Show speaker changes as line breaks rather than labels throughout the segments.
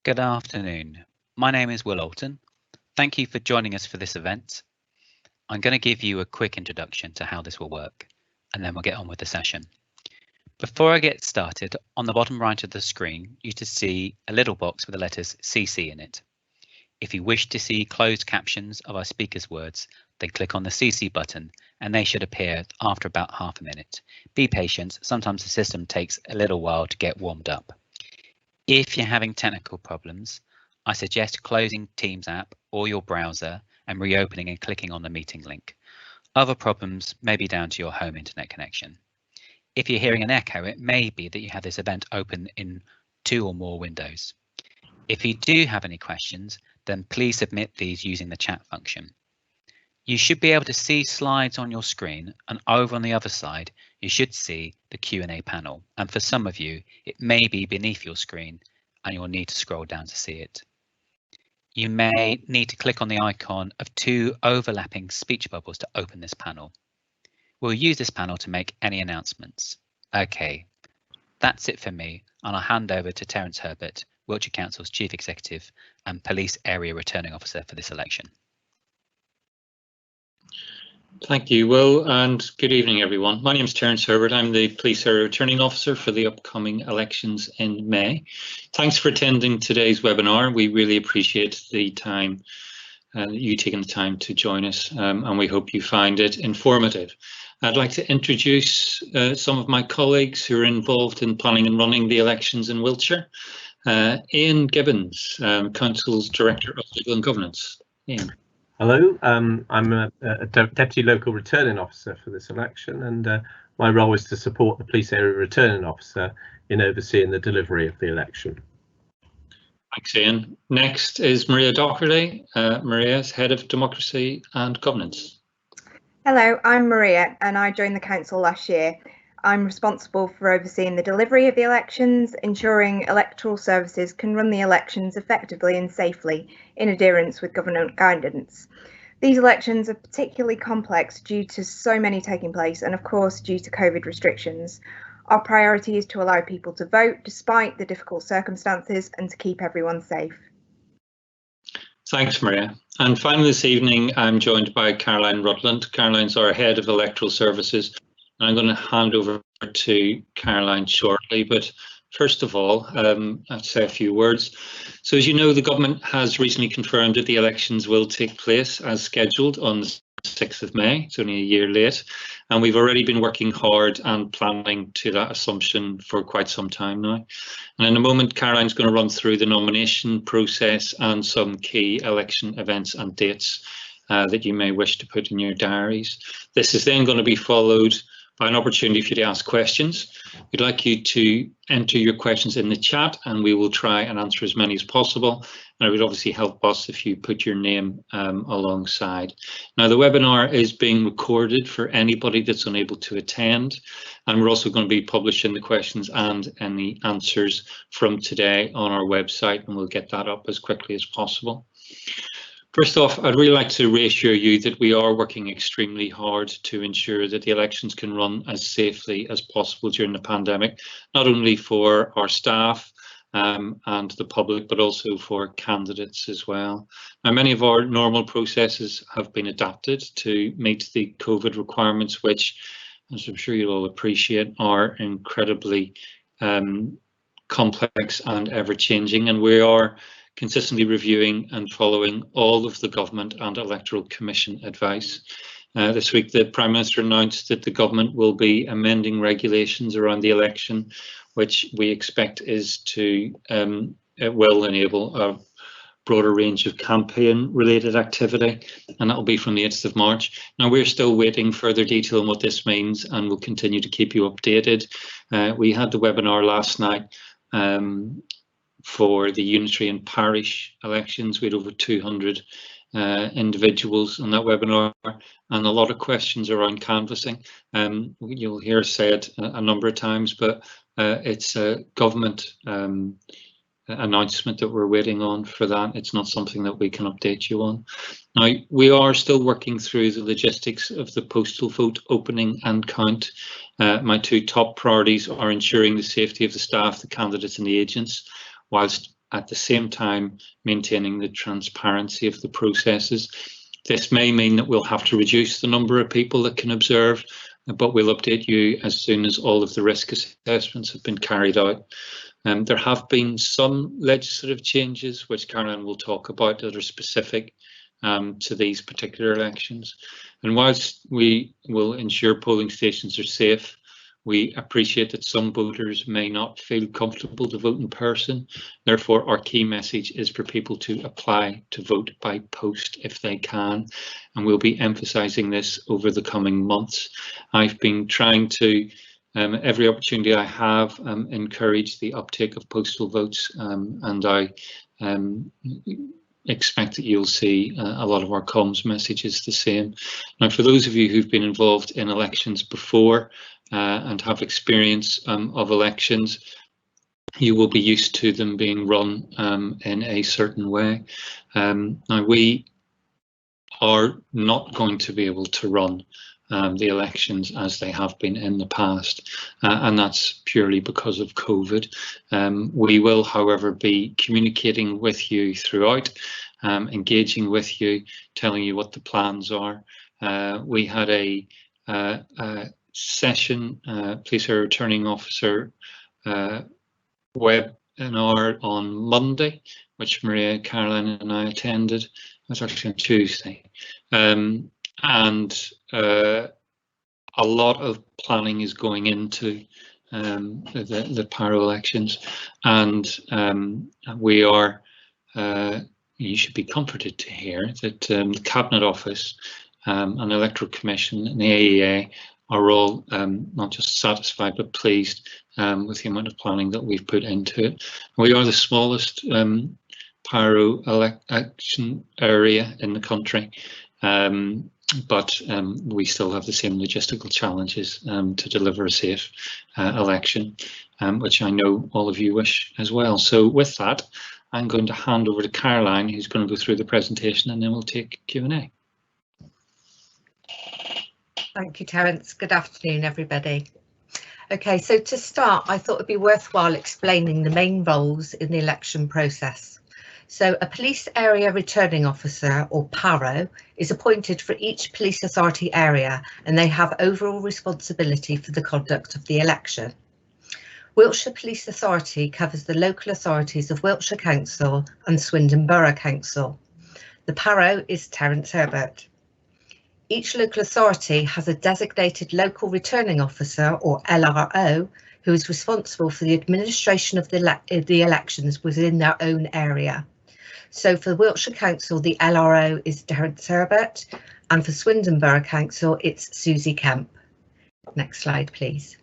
Good afternoon. My name is Will Alton. Thank you for joining us for this event. I'm going to give you a quick introduction to how this will work, and then we'll get on with the session. Before I get started, on the bottom right of the screen, you should see a little box with the letters CC in it. If you wish to see closed captions of our speakers' words, then click on the CC button and they should appear after about half a minute. Be patient, sometimes the system takes a little while to get warmed up. If you're having technical problems, I suggest closing Teams app or your browser and reopening and clicking on the meeting link. Other problems may be down to your home internet connection. If you're hearing an echo, it may be that you have this event open in 2 or more windows. If you do have any questions, then please submit these using the chat function. You should be able to see slides on your screen, and over on the other side, you should see the Q&A panel. And for some of you, it may be beneath your screen and you'll need to scroll down to see it. You may need to click on the icon of 2 overlapping speech bubbles to open this panel. We'll use this panel to make any announcements. Okay, that's it for me, and I'll hand over to Terence Herbert, Wiltshire Council's Chief Executive and Police Area Returning Officer for this election.
Thank you, Will, and good evening, everyone. My name is Terence Herbert. I'm the Police Area Returning Officer for the upcoming elections in May. Thanks for attending today's webinar. We really appreciate the time, you taking the time to join us, and we hope you find it informative. I'd like to introduce some of my colleagues who are involved in planning and running the elections in Wiltshire. Ian Gibbons, Council's Director of Legal and Governance. Ian.
Hello, I'm a Deputy Local Returning Officer for this election, and my role is to support the Police Area Returning Officer in overseeing the delivery of the election.
Thanks, Ian. Next is Maria Doherty. Maria is Head of Democracy and Governance.
Hello, I'm Maria, and I joined the Council last year. I'm responsible for overseeing the delivery of the elections, ensuring electoral services can run the elections effectively and safely in adherence with government guidance. These elections are particularly complex due to so many taking place and, of course, due to COVID restrictions. Our priority is to allow people to vote despite the difficult circumstances and to keep everyone safe.
Thanks, Maria. And finally this evening, I'm joined by Caroline Rutland. Caroline's our Head of Electoral Services. I'm going to hand over to Caroline shortly, but first of all, I'd say a few words. So as you know, the government has recently confirmed that the elections will take place as scheduled on the 6th of May. It's only a year late, and we've already been working hard and planning to that assumption for quite some time now. And in a moment, Caroline's going to run through the nomination process and some key election events and dates that you may wish to put in your diaries. This is then going to be followed by an opportunity for you to ask questions. We'd like you to enter your questions in the chat and we will try and answer as many as possible. And it would obviously help us if you put your name alongside. Now, the webinar is being recorded for anybody that's unable to attend. And we're also going to be publishing the questions and any answers from today on our website, and we'll get that up as quickly as possible. First off, I'd really like to reassure you that we are working extremely hard to ensure that the elections can run as safely as possible during the pandemic, not only for our staff and the public, but also for candidates as well. Now, many of our normal processes have been adapted to meet the COVID requirements, which, as I'm sure you'll all appreciate, are incredibly complex and ever-changing, and we are consistently reviewing and following all of the Government and Electoral Commission advice. This week, the Prime Minister announced that the government will be amending regulations around the election, which we expect is to it will enable a broader range of campaign-related activity, and that will be from the 8th of March. Now, we're still waiting further detail on what this means, and we'll continue to keep you updated. We had the webinar last night for the unitary and parish elections. We had over 200 individuals on that webinar, and a lot of questions around canvassing. You'll hear us say it a number of times, but it's a government announcement that we're waiting on for that. It's not something that we can update you on. Now, we are still working through the logistics of the postal vote opening and count. My 2 top priorities are ensuring the safety of the staff, the candidates and the agents, whilst at the same time maintaining the transparency of the processes. This may mean that we'll have to reduce the number of people that can observe, but we'll update you as soon as all of the risk assessments have been carried out. There have been some legislative changes, which Caroline will talk about, that are specific to these particular elections. And whilst we will ensure polling stations are safe, we appreciate that some voters may not feel comfortable to vote in person. Therefore, our key message is for people to apply to vote by post if they can, and we'll be emphasising this over the coming months. I've been trying to, every opportunity I have, encourage the uptake of postal votes, and I expect that you'll see a lot of our comms messages the same. Now, for those of you who've been involved in elections before and have experience of elections, you will be used to them being run in a certain way. Now, we are not going to be able to run the elections as they have been in the past, and that's purely because of COVID. We will, however, be communicating with you throughout, engaging with you, telling you what the plans are. We had a session, Police Area Returning Officer webinar on Monday, which Maria, Caroline and I attended. It was actually on Tuesday. And a lot of planning is going into the Paro elections, and we are, you should be comforted to hear that the Cabinet Office and the Electoral Commission and the AEA are all not just satisfied but pleased with the amount of planning that we've put into it. We are the smallest Paro election area in the country, but we still have the same logistical challenges to deliver a safe election, which I know all of you wish as well. So with that, I'm going to hand over to Caroline, who's going to go through the presentation, and then we'll take Q&A.
Thank you, Terence. Good afternoon, everybody. Okay, so to start, I thought it'd be worthwhile explaining the main roles in the election process. So a Police Area Returning Officer, or PARO, is appointed for each police authority area, and they have overall responsibility for the conduct of the election. Wiltshire Police Authority covers the local authorities of Wiltshire Council and Swindon Borough Council. The PARO is Terence Herbert. Each local authority has a designated local returning officer, or LRO, who is responsible for the administration of the elections within their own area. So for Wiltshire Council, the LRO is Terence Herbert, and for Swindon Borough Council, it's Susie Kemp. Next slide, please.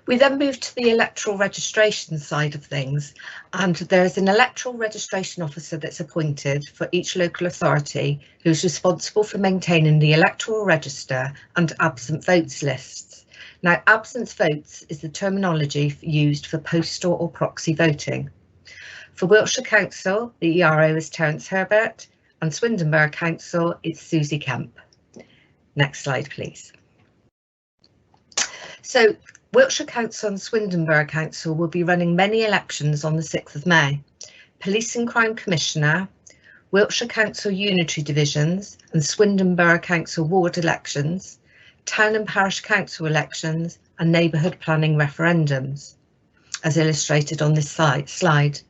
We then move to the electoral registration side of things, and there is an electoral registration officer that's appointed for each local authority who's responsible for maintaining the electoral register and absent votes lists. Now, absent votes is the terminology used for postal or proxy voting. For Wiltshire Council, the ERO is Terence Herbert, and Swindon Borough Council is Susie Kemp. Next slide, please. So, Wiltshire Council and Swindon Borough Council will be running many elections on the 6th of May. Police and Crime Commissioner, Wiltshire Council Unitary Divisions and Swindon Borough Council ward elections, Town and Parish Council elections and neighbourhood planning referendums, as illustrated on this slide.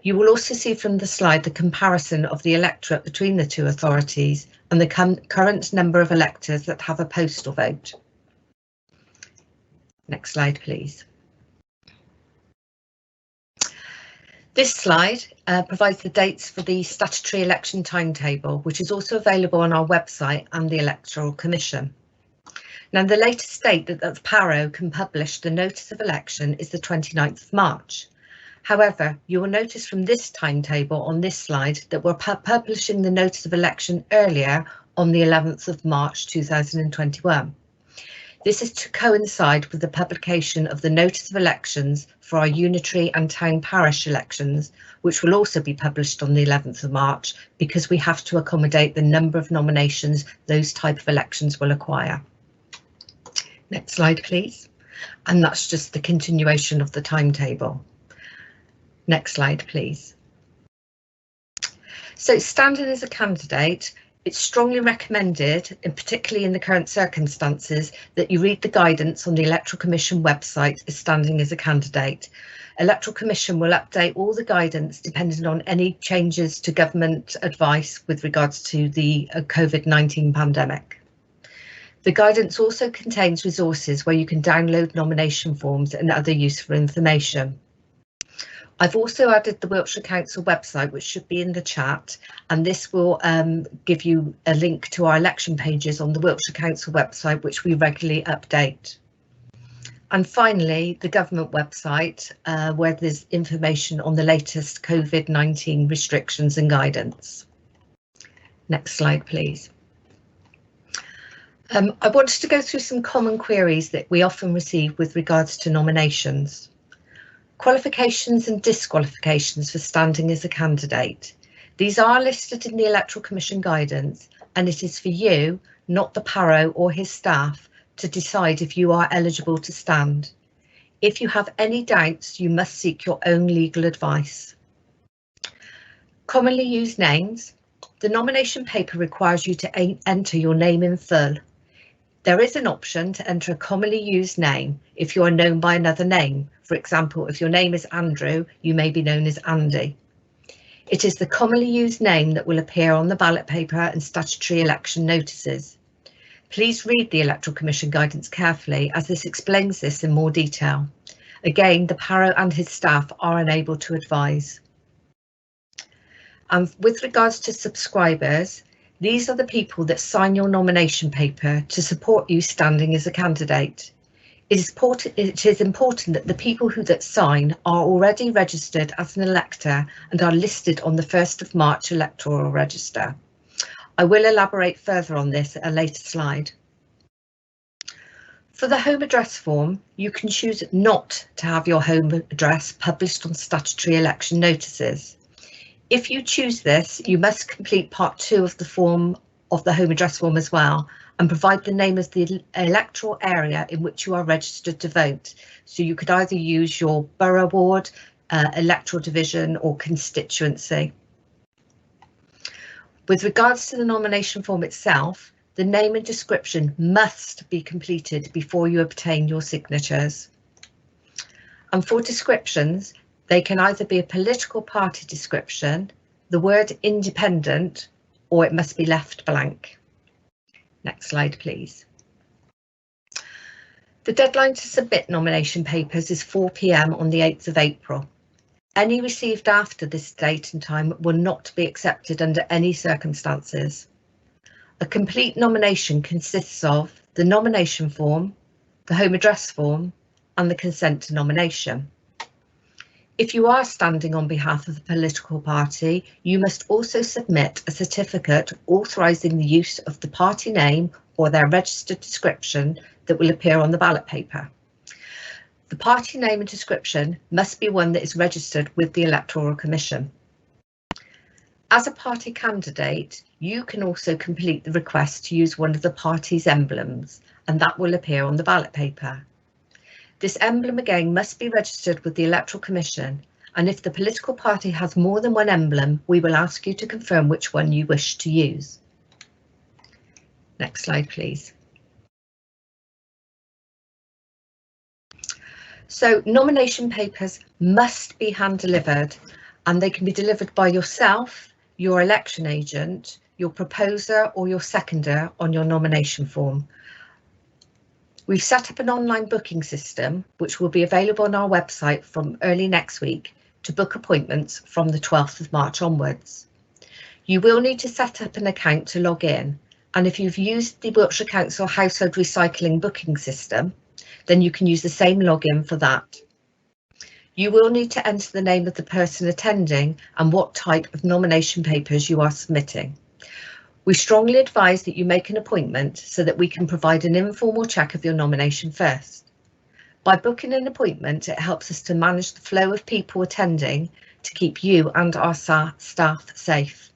You will also see from the slide the comparison of the electorate between the two authorities and the current number of electors that have a postal vote. Next slide, please. This slide provides the dates for the statutory election timetable, which is also available on our website and the Electoral Commission. Now, the latest date that the PARO can publish the notice of election is the 29th of March. However, you will notice from this timetable on this slide that we're publishing the notice of election earlier on the 11th of March 2021. This is to coincide with the publication of the notice of elections for our unitary and town parish elections, which will also be published on the 11th of March because we have to accommodate the number of nominations those type of elections will acquire. Next slide, please. And that's just the continuation of the timetable. Next slide, please. So standing as a candidate, it's strongly recommended, and particularly in the current circumstances, that you read the guidance on the Electoral Commission website as standing as a candidate. Electoral Commission will update all the guidance depending on any changes to government advice with regards to the COVID-19 pandemic. The guidance also contains resources where you can download nomination forms and other useful information. I've also added the Wiltshire Council website, which should be in the chat, and this will give you a link to our election pages on the Wiltshire Council website, which we regularly update. And finally, the government website, where there's information on the latest COVID-19 restrictions and guidance. Next slide, please. I wanted to go through some common queries that we often receive with regards to nominations. Qualifications and disqualifications for standing as a candidate. These are listed in the Electoral Commission guidance, and it is for you, not the Paro or his staff, to decide if you are eligible to stand. If you have any doubts, you must seek your own legal advice. Commonly used names. The nomination paper requires you to enter your name in full. There is an option to enter a commonly used name if you are known by another name. For example, if your name is Andrew, you may be known as Andy. It is the commonly used name that will appear on the ballot paper and statutory election notices. Please read the Electoral Commission guidance carefully, as this explains this in more detail. Again, the Paro and his staff are unable to advise. And with regards to subscribers, these are the people that sign your nomination paper to support you standing as a candidate. It is important that the people that sign are already registered as an elector and are listed on the 1st of March electoral register. I will elaborate further on this at a later slide. For the home address form, you can choose not to have your home address published on statutory election notices. If you choose this, you must complete part 2 of the form of the home address form as well, and provide the name of the electoral area in which you are registered to vote. So you could either use your borough ward, electoral division or constituency. With regards to the nomination form itself, the name and description must be completed before you obtain your signatures. And for descriptions, they can either be a political party description, the word independent, or it must be left blank. Next slide, please. The deadline to submit nomination papers is 4 p.m. on the 8th of April. Any received after this date and time will not be accepted under any circumstances. A complete nomination consists of the nomination form, the home address form, and the consent to nomination. If you are standing on behalf of the political party, you must also submit a certificate authorising the use of the party name or their registered description that will appear on the ballot paper. The party name and description must be one that is registered with the Electoral Commission. As a party candidate, you can also complete the request to use one of the party's emblems, and that will appear on the ballot paper. This emblem again must be registered with the Electoral Commission, and if the political party has more than one emblem, we will ask you to confirm which one you wish to use. Next slide, please. So nomination papers must be hand delivered, and they can be delivered by yourself, your election agent, your proposer or your seconder on your nomination form. We've set up an online booking system which will be available on our website from early next week to book appointments from the 12th of March onwards. You will need to set up an account to log in, and if you've used the Wiltshire Council Household Recycling booking system, then you can use the same login for that. You will need to enter the name of the person attending and what type of nomination papers you are submitting. We strongly advise that you make an appointment so that we can provide an informal check of your nomination first. By booking an appointment, it helps us to manage the flow of people attending to keep you and our staff safe.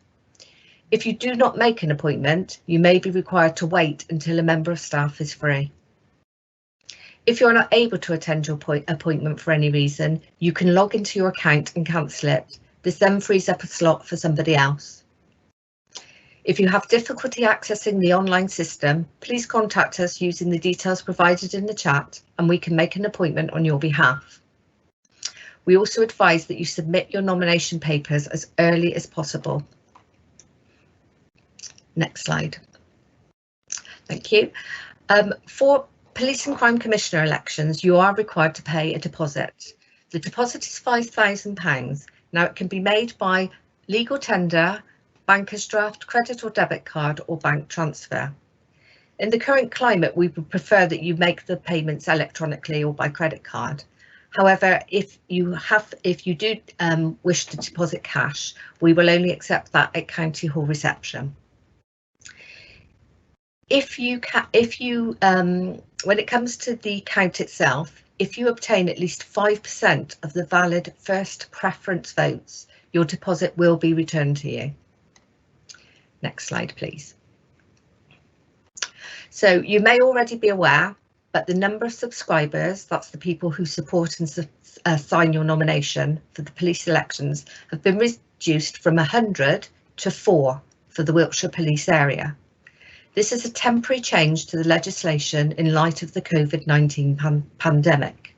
If you do not make an appointment, you may be required to wait until a member of staff is free. If you're not able to attend your appointment for any reason, you can log into your account and cancel it. This then frees up a slot for somebody else. If you have difficulty accessing the online system, please contact us using the details provided in the chat and we can make an appointment on your behalf. We also advise that you submit your nomination papers as early as possible. Next slide. Thank you. For Police and Crime Commissioner elections, you are required to pay a deposit. The deposit is £5,000. Now it can be made by legal tender, banker's draft, credit or debit card or bank transfer. In the current climate, we would prefer that you make the payments electronically or by credit card. However, if you do wish to deposit cash, we will only accept that at County Hall reception. When it comes to the count itself, if you obtain at least 5% of the valid first preference votes, your deposit will be returned to you. Next slide, please. So you may already be aware, but the number of subscribers, that's the people who support and sign your nomination for the police elections, have been reduced from 100 to 4 for the Wiltshire police area. This is a temporary change to the legislation in light of the COVID-19 pandemic.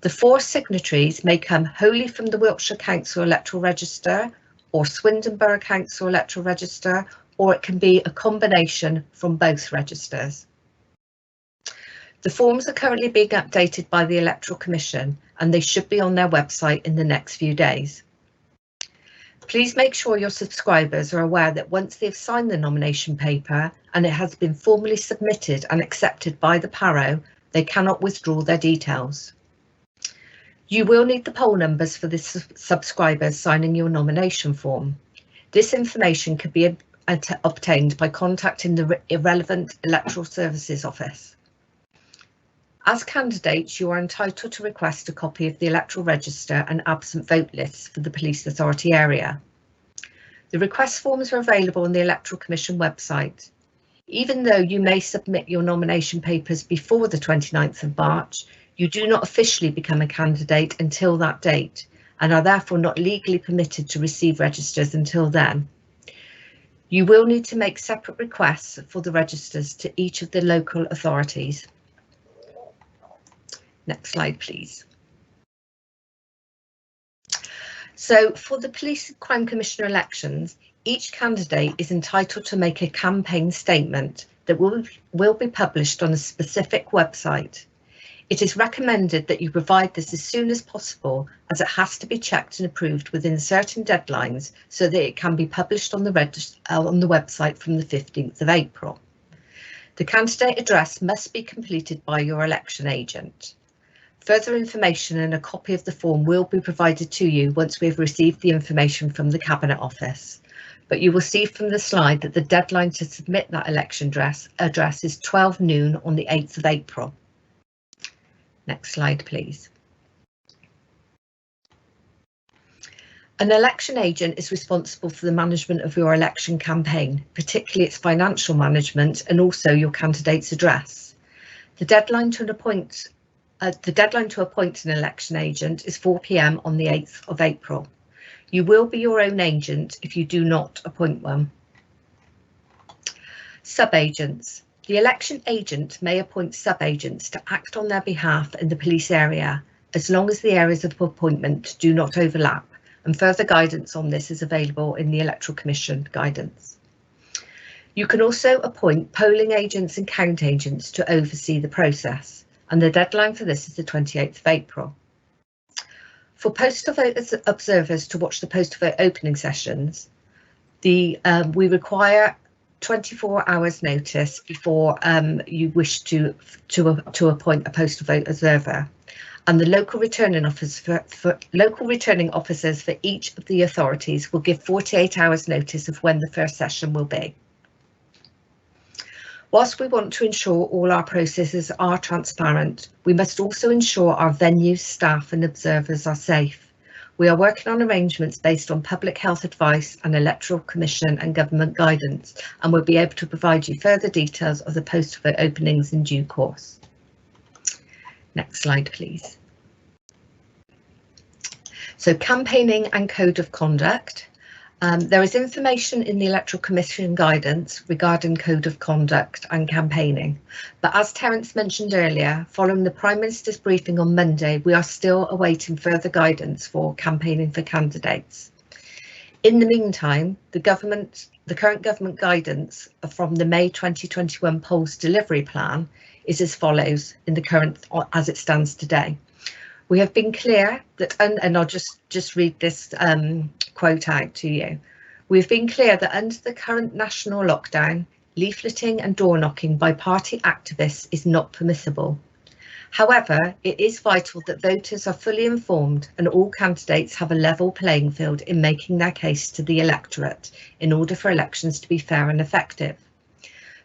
The 4 signatories may come wholly from the Wiltshire Council Electoral Register or Swindon Borough Council Electoral Register, or it can be a combination from both registers. The forms are currently being updated by the Electoral Commission and they should be on their website in the next few days. Please make sure your subscribers are aware that once they've signed the nomination paper and it has been formally submitted and accepted by the PARO, they cannot withdraw their details. You will need the poll numbers for the subscribers signing your nomination form. This information could be obtained by contacting the relevant Electoral Services Office. As candidates, you are entitled to request a copy of the electoral register and absent vote lists for the police authority area. The request forms are available on the Electoral Commission website. Even though you may submit your nomination papers before the 29th of March, you do not officially become a candidate until that date and are therefore not legally permitted to receive registers until then. You will need to make separate requests for the registers to each of the local authorities. Next slide, please. So for the Police and Crime Commissioner elections, each candidate is entitled to make a campaign statement that will be published on a specific website. It is recommended that you provide this as soon as possible, as it has to be checked and approved within certain deadlines so that it can be published on the website from the 15th of April. The candidate address must be completed by your election agent. Further information and a copy of the form will be provided to you once we have received the information from the Cabinet Office. But you will see from the slide that the deadline to submit that election address is 12 noon on the 8th of April. Next slide, please. An election agent is responsible for the management of your election campaign, particularly its financial management and also your candidate's address. The deadline to appoint an election agent is 4 p.m. on the 8th of April. You will be your own agent if you do not appoint one. Sub-agents. The election agent may appoint sub-agents to act on their behalf in the police area, as long as the areas of appointment do not overlap, and further guidance on this is available in the Electoral Commission guidance. You can also appoint polling agents and count agents to oversee the process, and the deadline for this is the 28th of April. For postal vote observers to watch the postal vote opening sessions, we require 24 hours notice before you wish to appoint a postal vote observer, and the local returning officers for each of the authorities will give 48 hours notice of when the first session will be. Whilst we want to ensure all our processes are transparent, we must also ensure our venues, staff and observers are safe. We are working on arrangements based on public health advice and Electoral Commission and government guidance, and we'll be able to provide you further details of the postal vote openings in due course. Next slide, please. So campaigning and code of conduct. There is information in the Electoral Commission guidance regarding code of conduct and campaigning, but as Terence mentioned earlier, following the Prime Minister's briefing on Monday, we are still awaiting further guidance for campaigning for candidates. In the meantime, the current government guidance from the May 2021 polls delivery plan is as follows in the current as it stands today. We have been clear that, and I'll just read this quote out to you. We've been clear that under the current national lockdown, leafleting and door knocking by party activists is not permissible. However, it is vital that voters are fully informed and all candidates have a level playing field in making their case to the electorate in order for elections to be fair and effective.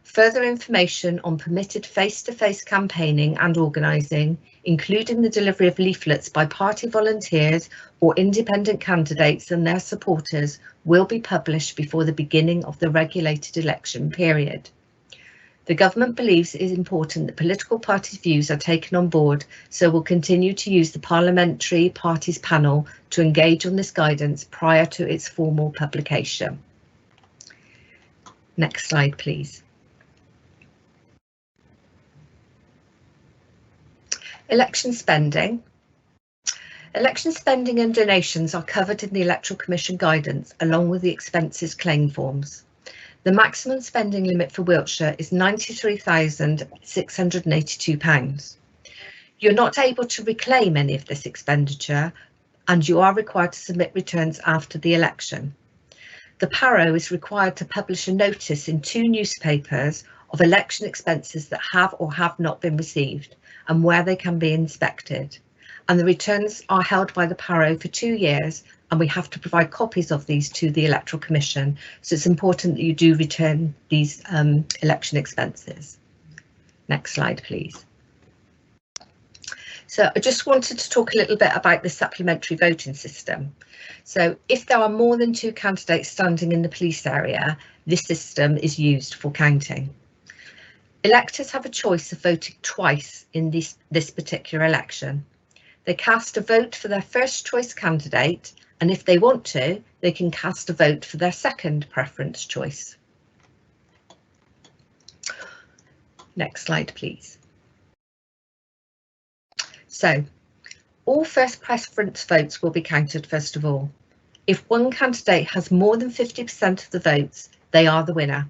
Further information on permitted face-to-face campaigning and organising, including the delivery of leaflets by party volunteers or independent candidates and their supporters, will be published before the beginning of the regulated election period. The government believes it is important that political parties' views are taken on board, so will continue to use the Parliamentary Parties Panel to engage on this guidance prior to its formal publication. Next slide, please. Election spending. Election spending and donations are covered in the Electoral Commission guidance along with the expenses claim forms. The maximum spending limit for Wiltshire is £93,682. You're not able to reclaim any of this expenditure and you are required to submit returns after the election. The Paro is required to publish a notice in 2 newspapers of election expenses that have or have not been received and where they can be inspected. And the returns are held by the Paro for 2 years and we have to provide copies of these to the Electoral Commission. So it's important that you do return these election expenses. Next slide, please. So I just wanted to talk a little bit about the supplementary voting system. So if there are more than 2 candidates standing in the police area, this system is used for counting. Electors have a choice of voting twice in this particular election. They cast a vote for their first choice candidate, and if they want to, they can cast a vote for their second preference choice. Next slide, please. So, all first preference votes will be counted first of all. If one candidate has more than 50% of the votes, they are the winner.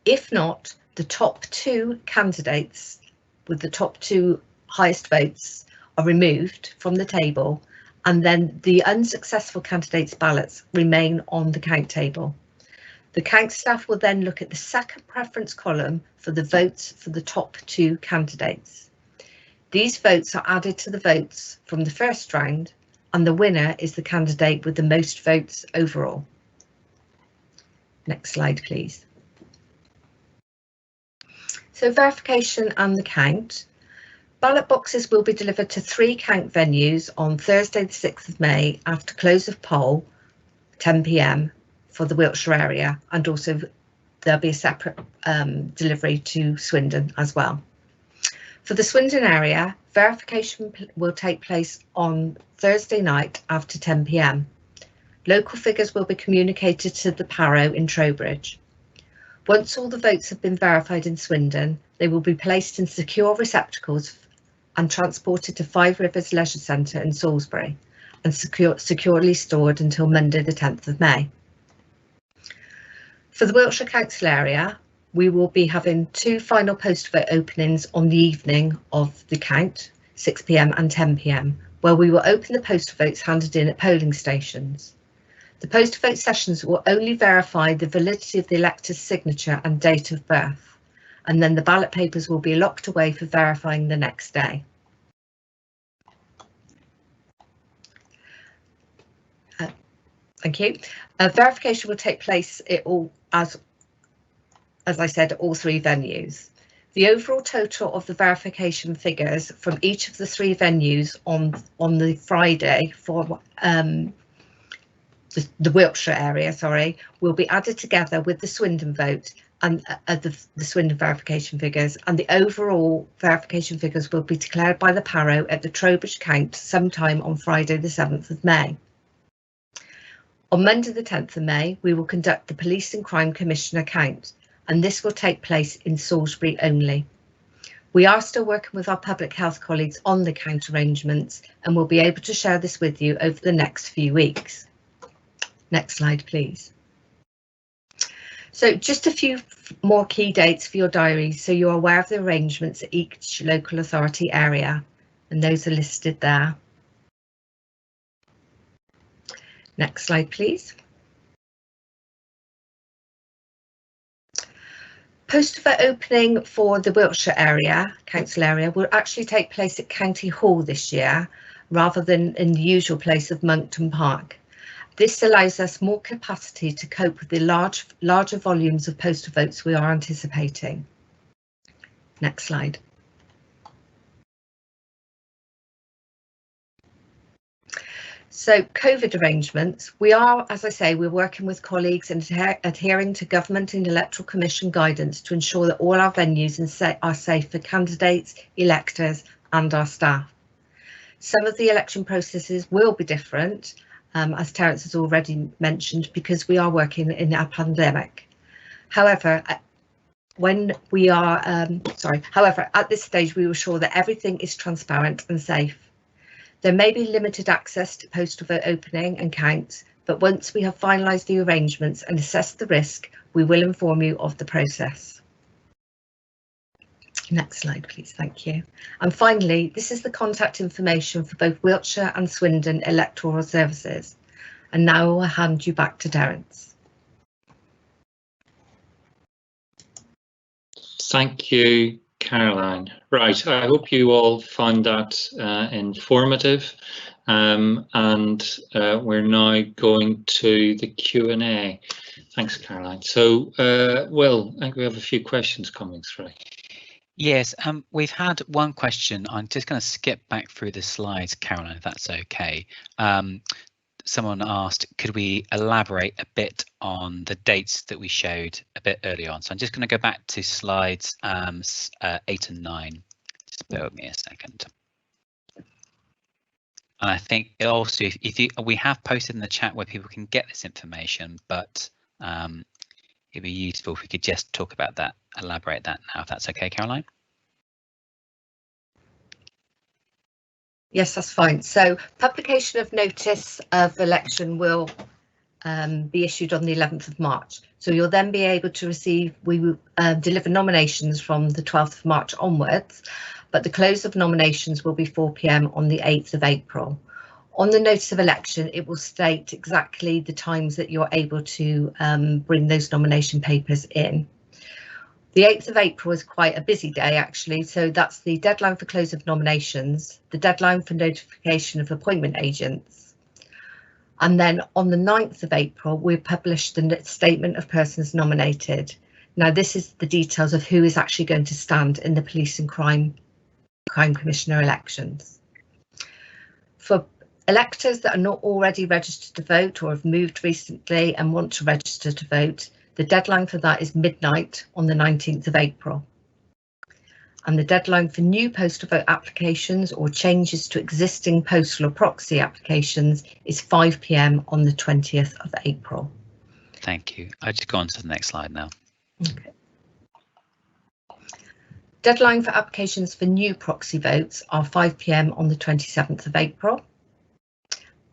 If not, the top 2 candidates with the top 2 highest votes are removed from the table, and then the unsuccessful candidates' ballots remain on the count table. The count staff will then look at the second preference column for the votes for the top 2 candidates. These votes are added to the votes from the first round, and the winner is the candidate with the most votes overall. Next slide, please. So verification and the count. Ballot boxes will be delivered to 3 count venues on Thursday the 6th of May after close of poll, 10 p.m. for the Wiltshire area, and also there'll be a separate delivery to Swindon as well. For the Swindon area, verification will take place on Thursday night after 10 p.m. Local figures will be communicated to the Paro in Trowbridge. Once all the votes have been verified in Swindon, they will be placed in secure receptacles and transported to 5 Rivers Leisure Centre in Salisbury and securely stored until Monday the 10th of May. For the Wiltshire Council area, we will be having 2 final post vote openings on the evening of the count, 6 p.m. and 10 p.m, where we will open the post votes handed in at polling stations. The post vote sessions will only verify the validity of the elector's signature and date of birth, and then the ballot papers will be locked away for verifying the next day. Thank you. Verification will take place at all, as I said, at all 3 venues. The overall total of the verification figures from each of the 3 venues on the Friday for the Wiltshire area, will be added together with the Swindon vote and the Swindon verification figures, and the overall verification figures will be declared by the Paro at the Trowbridge count sometime on Friday the 7th of May. On Monday the 10th of May, we will conduct the Police and Crime Commissioner count, and this will take place in Salisbury only. We are still working with our public health colleagues on the count arrangements, and we'll be able to share this with you over the next few weeks. Next slide, please. So just a few more key dates for your diaries so you're aware of the arrangements at each local authority area, and those are listed there. Next slide, please. Postal vote opening for the Wiltshire area, council area, will actually take place at County Hall this year, rather than in the usual place of Monkton Park. This allows us more capacity to cope with the larger volumes of postal votes we are anticipating. Next slide. So COVID arrangements, we are, as I say, we're working with colleagues and adhering to Government and Electoral Commission guidance to ensure that all our venues are safe for candidates, electors and our staff. Some of the election processes will be different, as Terence has already mentioned, because we are working in a pandemic. However, at this stage, we will ensure that everything is transparent and safe. There may be limited access to postal vote opening and counts, but once we have finalised the arrangements and assessed the risk, we will inform you of the process. Next slide, please. Thank you. And finally, this is the contact information for both Wiltshire and Swindon electoral services. And now I will hand you back to Terence.
Thank you, Caroline. Right, I hope you all found that informative, and we're now going to the Q&A. Thanks, Caroline. So, Will, I think we have a few questions coming through.
Yes, we've had one question. I'm just going to skip back through the slides, Caroline, if that's okay. Someone asked, could we elaborate a bit on the dates that we showed a bit earlier on? So I'm just going to go back to slides 8 and 9. Just bear with me a second. And I think it also, we have posted in the chat where people can get this information, but it'd be useful if we could just talk about that, elaborate that now, if that's okay, Caroline.
Yes, that's fine. So publication of notice of election will be issued on the 11th of March. So you'll then be able to receive, we will deliver nominations from the 12th of March onwards, but the close of nominations will be 4 p.m. on the 8th of April. On the notice of election, it will state exactly the times that you're able to bring those nomination papers in. The 8th of April is quite a busy day, actually, so that's the deadline for close of nominations, the deadline for notification of appointment agents. And then on the 9th of April, we publish the statement of persons nominated. Now, this is the details of who is actually going to stand in the Police and Crime Commissioner elections. For electors that are not already registered to vote or have moved recently and want to register to vote, the deadline for that is midnight on the 19th of April. And the deadline for new postal vote applications or changes to existing postal or proxy applications is 5 p.m. on the 20th of April.
Thank you. I'll just go on to the next slide now.
Okay. Deadline for applications for new proxy votes are 5 p.m. on the 27th of April.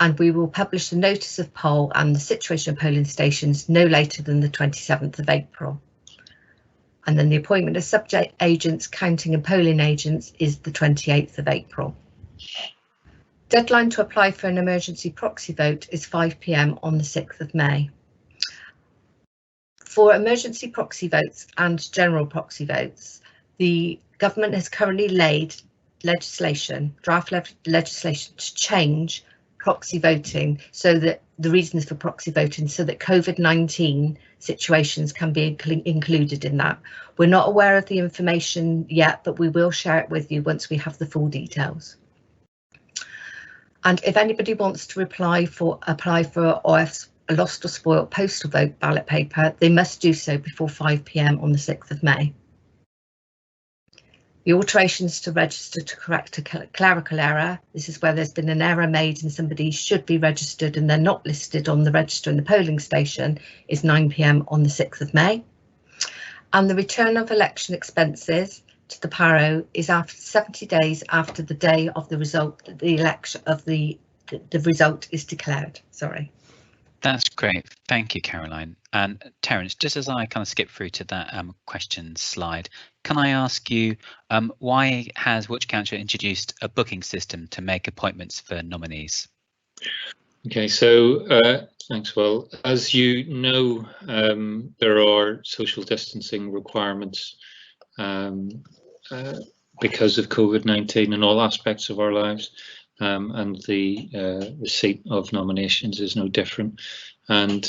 And we will publish the notice of poll and the situation of polling stations no later than the 27th of April. And then the appointment of subject agents, counting and polling agents is the 28th of April. Deadline to apply for an emergency proxy vote is 5 p.m. on the 6th of May. For emergency proxy votes and general proxy votes, the government has currently laid draft legislation to change proxy voting, so that the reasons for proxy voting, so that COVID-19 situations can be included in that. We're not aware of the information yet, but we will share it with you once we have the full details. And if anybody wants to apply for OFS a lost or spoilt postal vote ballot paper, they must do so before 5 p.m. on the 6th of May. The alterations to register to correct a clerical error. This is where there's been an error made and somebody should be registered and they're not listed on the register in the polling station, is 9 p.m. on the 6th of May. And the return of election expenses to the PARO is after 70 days after the day of the result, the election of the result is declared. Sorry.
That's great. Thank you, Caroline. And Terence, just as I kind of skip through to that question slide, can I ask you why has Wiltshire Council introduced a booking system to make appointments for nominees?
Okay, so thanks, Will. As you know, there are social distancing requirements because of COVID-19 in all aspects of our lives. And the receipt of nominations is no different. And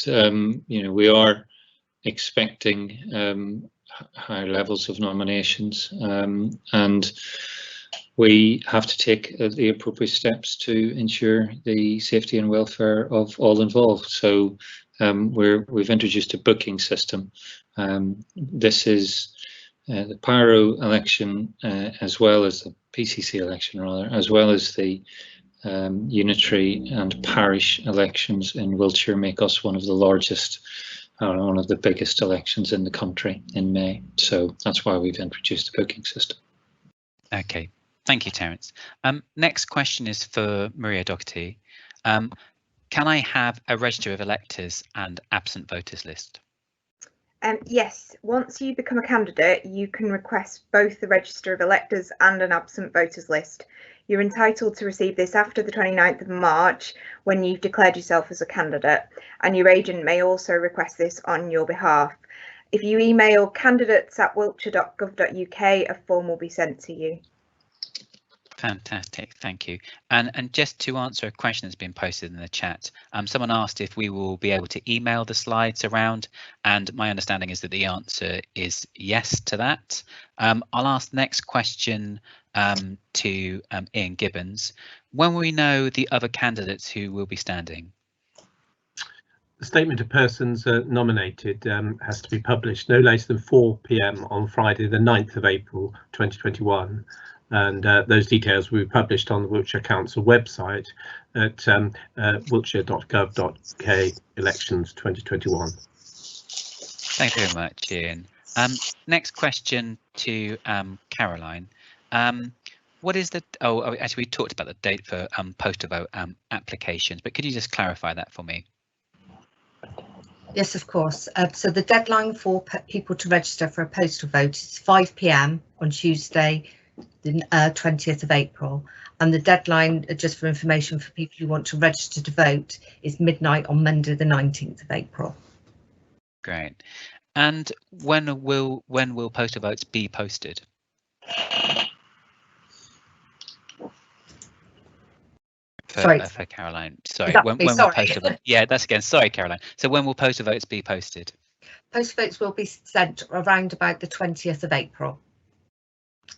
you know, we are expecting higher levels of nominations, and we have to take the appropriate steps to ensure the safety and welfare of all involved. So we've introduced a booking system. This is the PARO election, as well as the PCC election, rather, as well as the unitary and parish elections in Wiltshire, make us one of the largest, one of the biggest elections in the country in May. So that's why we've introduced the booking system.
Okay, thank you, Terence. Next question is for Maria Doherty. Can I have a register of electors and absent voters list?
Yes, once you become a candidate, you can request both the register of electors and an absent voters list. You're entitled to receive this after the 29th of March when you've declared yourself as a candidate, and your agent may also request this on your behalf. If you email candidates@wiltshire.gov.uk, a form will be sent to you.
Fantastic, thank you. And just to answer a question that's been posted in the chat, someone asked if we will be able to email the slides around, and my understanding is that the answer is yes to that. I'll ask the next question to Ian Gibbons. When will we know the other candidates who will be standing?
The statement of persons nominated has to be published no later than 4 p.m. on Friday, the 9th of April 2021. And those details will be published on the Wiltshire Council website at wiltshire.gov.uk elections 2021.
Thank you very much, Ian. Next question to Caroline. What is the, actually we talked about the date for postal vote applications, but could you just clarify that for me?
Yes, of course. So the deadline for people to register for a postal vote is 5 p.m. on Tuesday, the 20th of April, and the deadline, just for information for people who want to register to vote, is midnight on Monday the 19th of April.
Great. And when will postal votes be posted? For Caroline, sorry. When will postal vote? Yeah, that's again. Sorry, Caroline. So when will postal votes be posted?
Postal votes will be sent around about the 20th of April.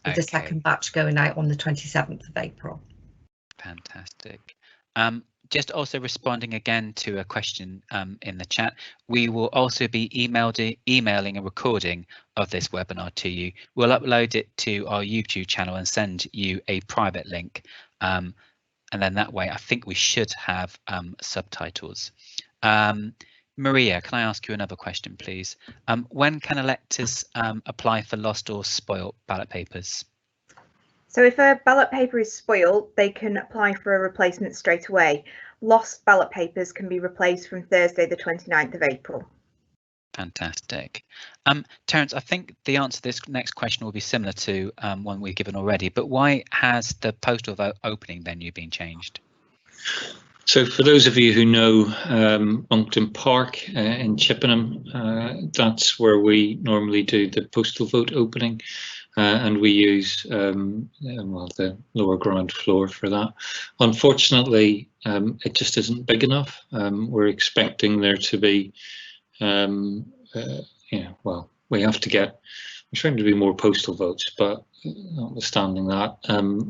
With the second batch going out on the 27th of April.
Fantastic. Just also responding again to a question in the chat, we will also be emailing a recording of this webinar to you. We'll upload it to our YouTube channel and send you a private link. And then that way, I think we should have subtitles. Maria, can I ask you another question, please? When can electors apply for lost or spoilt ballot papers?
So if a ballot paper is spoiled, they can apply for a replacement straight away. Lost ballot papers can be replaced from Thursday, the 29th of April.
Fantastic. Terence, I think the answer to this next question will be similar to one we've given already, but why has the postal vote opening venue been changed?
So for those of you who know Monkton Park in Chippenham, that's where we normally do the postal vote opening, and we use well, the lower ground floor for that. Unfortunately, it just isn't big enough. We're expecting there to be, well, we have to get, we're trying to do more postal votes, but notwithstanding that,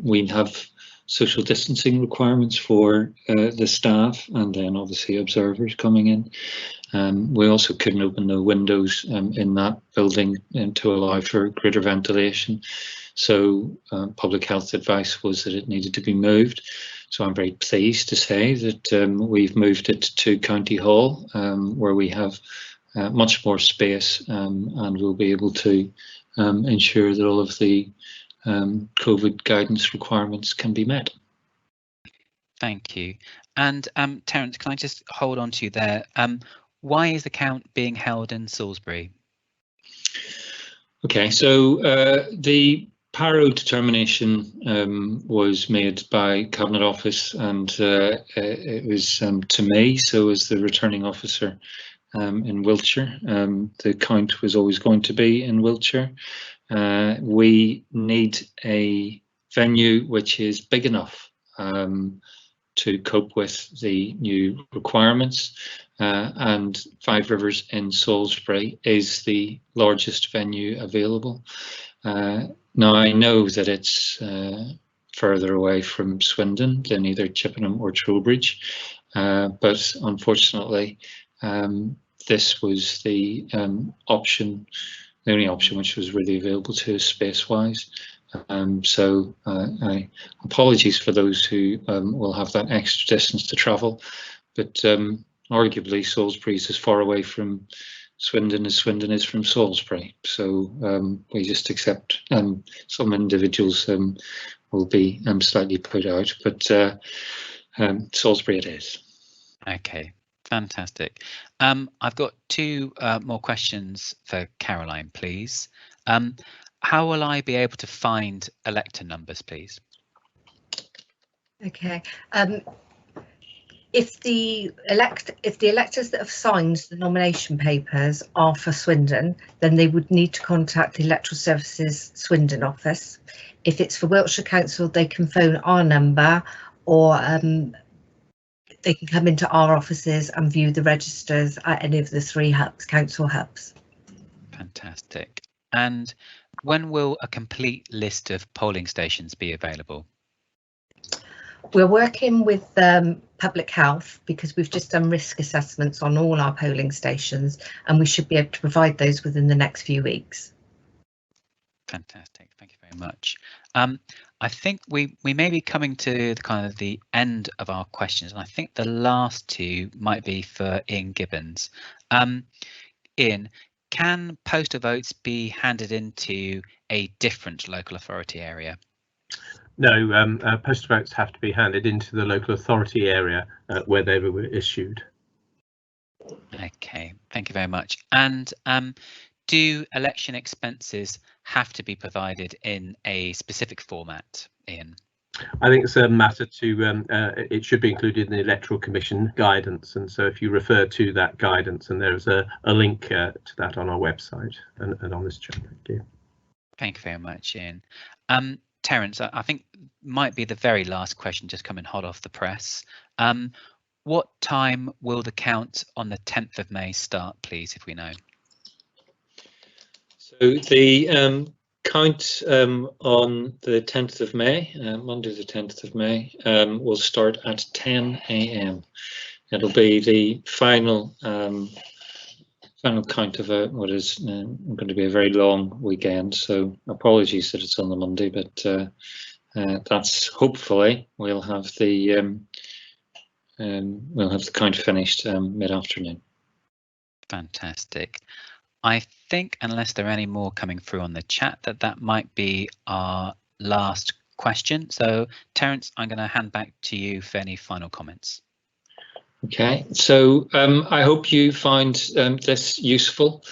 we have social distancing requirements for the staff, and then obviously observers coming in. We also couldn't open the windows in that building to allow for greater ventilation. So public health advice was that it needed to be moved. So I'm very pleased to say that we've moved it to County Hall, where we have much more space, and we'll be able to ensure that all of the COVID guidance requirements can be met.
Thank you. And Terence, can I just hold on to you there? Why is the count being held in Salisbury?
Okay, so the PARO determination was made by Cabinet Office, and it was to me, so as the returning officer in Wiltshire. The count was always going to be in Wiltshire. We need a venue which is big enough to cope with the new requirements, and Five Rivers in Salisbury is the largest venue available. Now I know that it's further away from Swindon than either Chippenham or Trowbridge, but unfortunately this was the option, the only option which was really available to us space-wise. So apologies for those who will have that extra distance to travel, but arguably Salisbury is as far away from Swindon as Swindon is from Salisbury. So we just accept some individuals will be slightly put out, but Salisbury it is.
Okay, fantastic. I've got two more questions for Caroline, please. How will I be able to find elector numbers, please?
Okay. If the electors that have signed the nomination papers are for Swindon, then they would need to contact the Electoral Services Swindon office. If it's for Wiltshire Council, they can phone our number, or they can come into our offices and view the registers at any of the 3 hubs, council hubs.
Fantastic. And when will a complete list of polling stations be available?
We're working with public health because we've just done risk assessments on all our polling stations, and we should be able to provide those within the next few weeks.
Fantastic, thank you very much. I think we may be coming to the end of our questions, and I think the last two might be for Ian Gibbons. Ian, can postal votes be handed into a different local authority area?
No, postal votes have to be handed into the local authority area where they were issued.
Okay, thank you very much. And do election expenses have to be provided in a specific format, Ian?
I think it's a matter to, it should be included in the Electoral Commission guidance, and so if you refer to that guidance, and there's a link to that on our website and on this chat. Thank you.
Thank you very much, Ian. Terence, I think might be the very last question, just coming hot off the press. What time will the count on the 10th of May start, please, if we know?
So the count on the 10th of May, Monday the 10th of May, will start at 10 AM. It'll be the final count of what is going to be a very long weekend. So apologies that it's on the Monday, but that's hopefully we'll have the count finished mid-afternoon.
Fantastic. I think, unless there are any more coming through on the chat, that might be our last question. So, Terence, I'm going to hand back to you for any final comments.
Okay, so I hope you find this useful.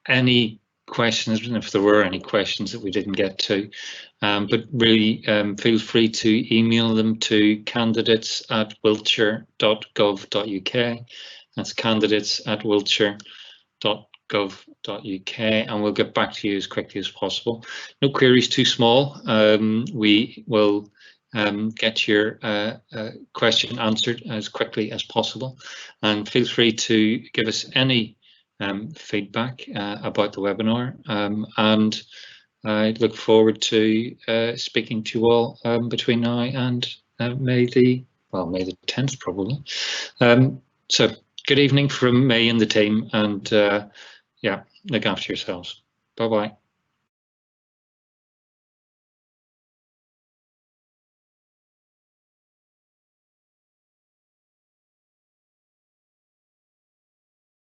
Any questions, if there were any questions that we didn't get to, but really feel free to email them to candidates@wiltshire.gov.uk. That's candidates@wiltshire.gov.uk, and we'll get back to you as quickly as possible. No queries too small. We will get your question answered as quickly as possible, and feel free to give us any feedback about the webinar, and I look forward to speaking to you all between now and May the 10th probably. So good evening from me and the team, and yeah, look after yourselves. Bye bye.